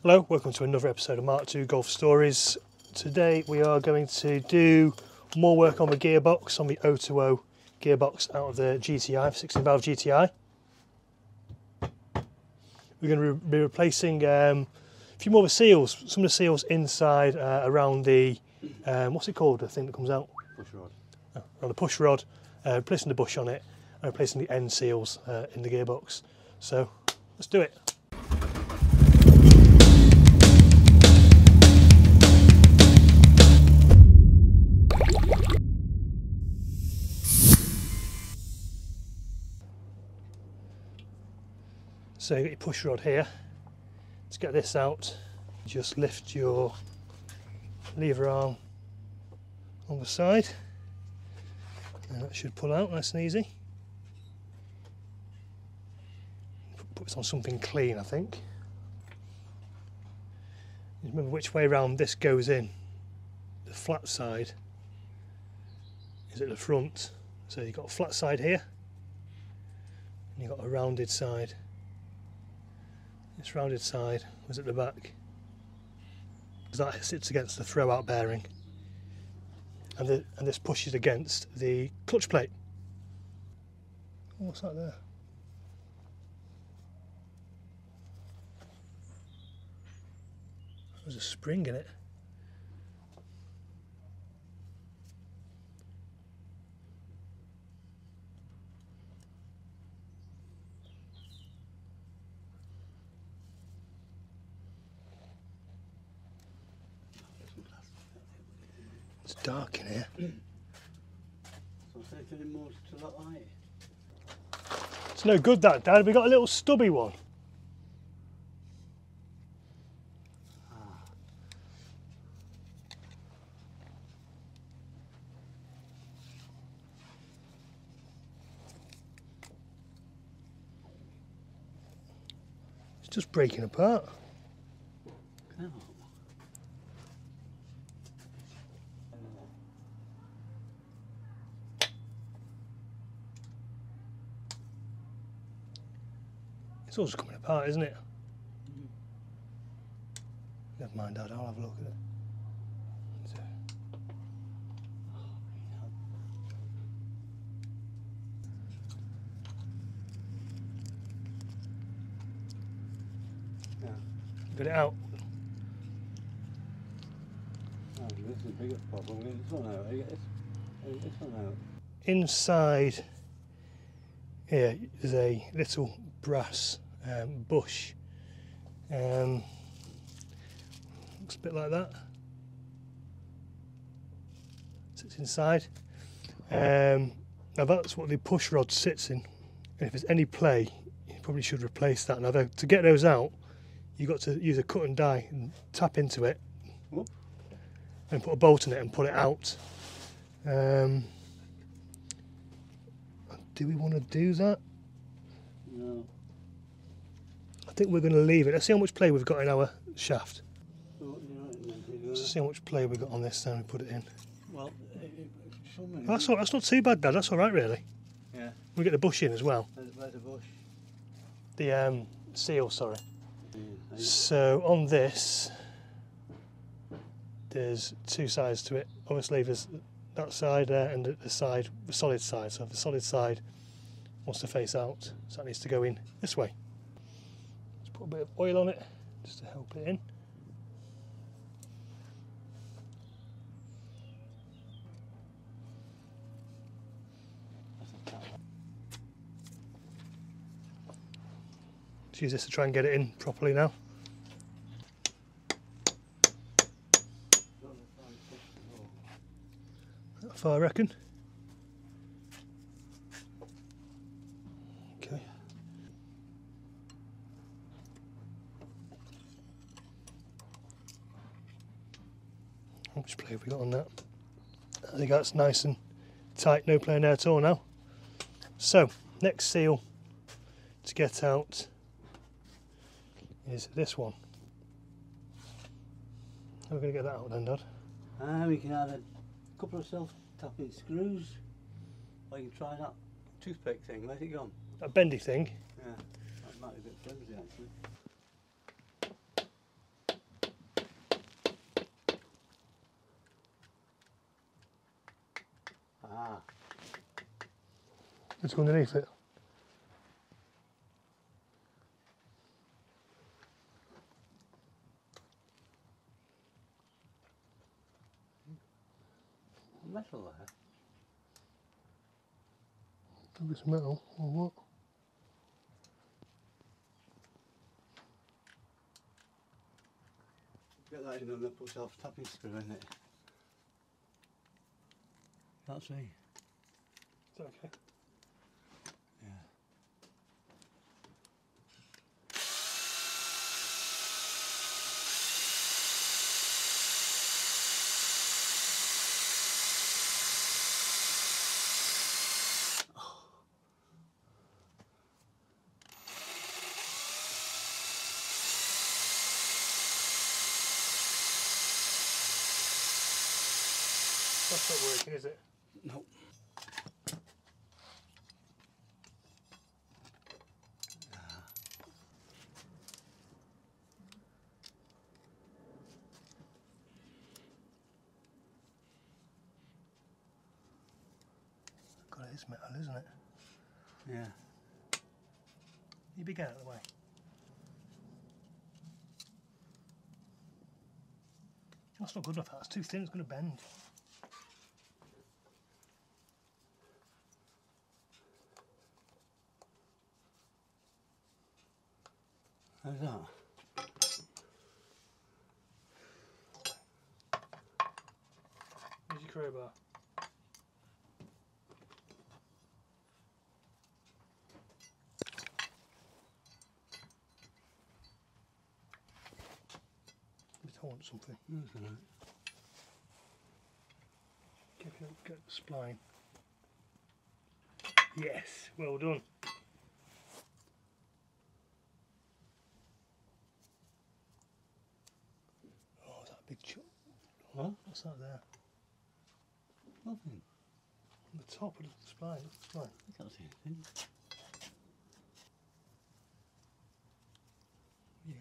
Hello, welcome to another episode of MK2 Golf Stories. Today we are going to do more work on the gearbox, on the 020 gearbox out of the GTI, 16 valve GTI. We're going to be replacing a few more of the seals, some of the seals inside around the, what's it called, the thing that comes out? Push rod. Around the push rod, replacing the bush on it, and replacing the end seals in the gearbox. So let's do it. So you get your push rod here. To get this out, just lift your lever arm on the side, and that should pull out nice and easy. Put this on something clean, I think. Remember which way round this goes in. The flat side is at the front, so you've got a flat side here, and you've got a rounded side. This rounded side was at the back, because that sits against the throw-out bearing, and this pushes against the clutch plate. Oh, what's that there? There's a spring in it. It's dark in here. So taking it more to that light. It's no good that, Dad. We got a little stubby one. It's just breaking apart. No. It's all just coming apart, isn't it? Never mind, Dad, I'll have a look at it. Yeah. Get it out. Oh, this is a bigger problem. Get this one out. Get this one out. Inside here is a little brass bush. Looks a bit like that. Sits inside. Now that's what the push rod sits in. And if there's any play, you probably should replace that. Now to get those out, you've got to use a cut and die and tap into it. Whoop. And put a bolt in it and pull it out. Do we want to do that? No. I think we're going to leave it. Let's see how much play we've got in our shaft. Oh, Let's see how much play we've got on this, then we put it in. well, That's not too bad, Dad. That's all right, really. Yeah. We get the bush in as well. Where's the bush? The seal, sorry. Yeah. So on this, there's two sides to it. Obviously, there's that side there and the solid side. So the solid side wants to face out, so that needs to go in this way. Let's put a bit of oil on it just to help it in. Let's use this to try and get it in properly now. That far, I reckon. Okay. How much play have we got on that? I think that's nice and tight, no play in there at all now. So, next seal to get out is this one. How are we going to get that out then, Dad? We can add a couple of self-tapping screws, or you can try that toothpick thing. Where's it gone? That bendy thing. Yeah, that might be a bit flimsy actually. Let's go underneath it. Metal there. Think it's metal or what? Get that in and then put self-tapping screw in it. Can't see. Is that okay? Yeah. That's not working, is it? No. God, it is metal, isn't it? Yeah. You be getting out of the way. That's not good enough. That's too thin. It's going to bend. How's that? Here's your crowbar. I want something. That's all right. Get the spline. Yes, well done. Oh, is that a big chunk? What? What's that there? Nothing. On the top of the spline. Look at the spline. I can't see anything. Yeah.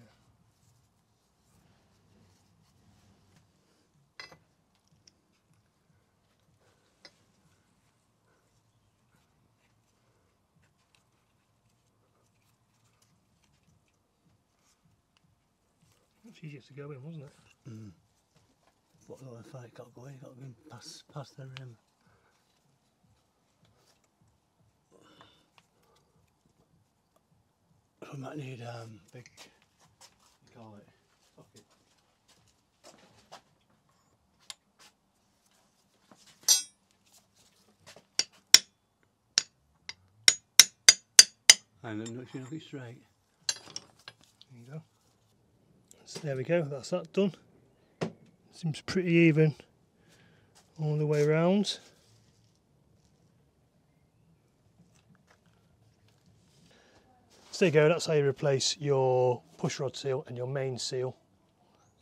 It's easiest to go in, wasn't it? Mm. But if I got going, you got to go past the rim. So I might need big, call it, socket. And then knock it straight. There you go. So there we go, that's that done. Seems pretty even all the way around. So there you go, that's how you replace your push rod seal and your main seal.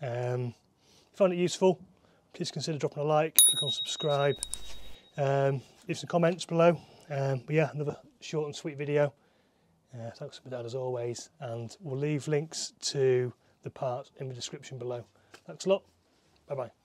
If you found it useful, please consider dropping a like, click on subscribe, leave some comments below. But yeah, another short and sweet video. Thanks for that as always, and we'll leave links to the parts in the description below. Thanks a lot, bye bye.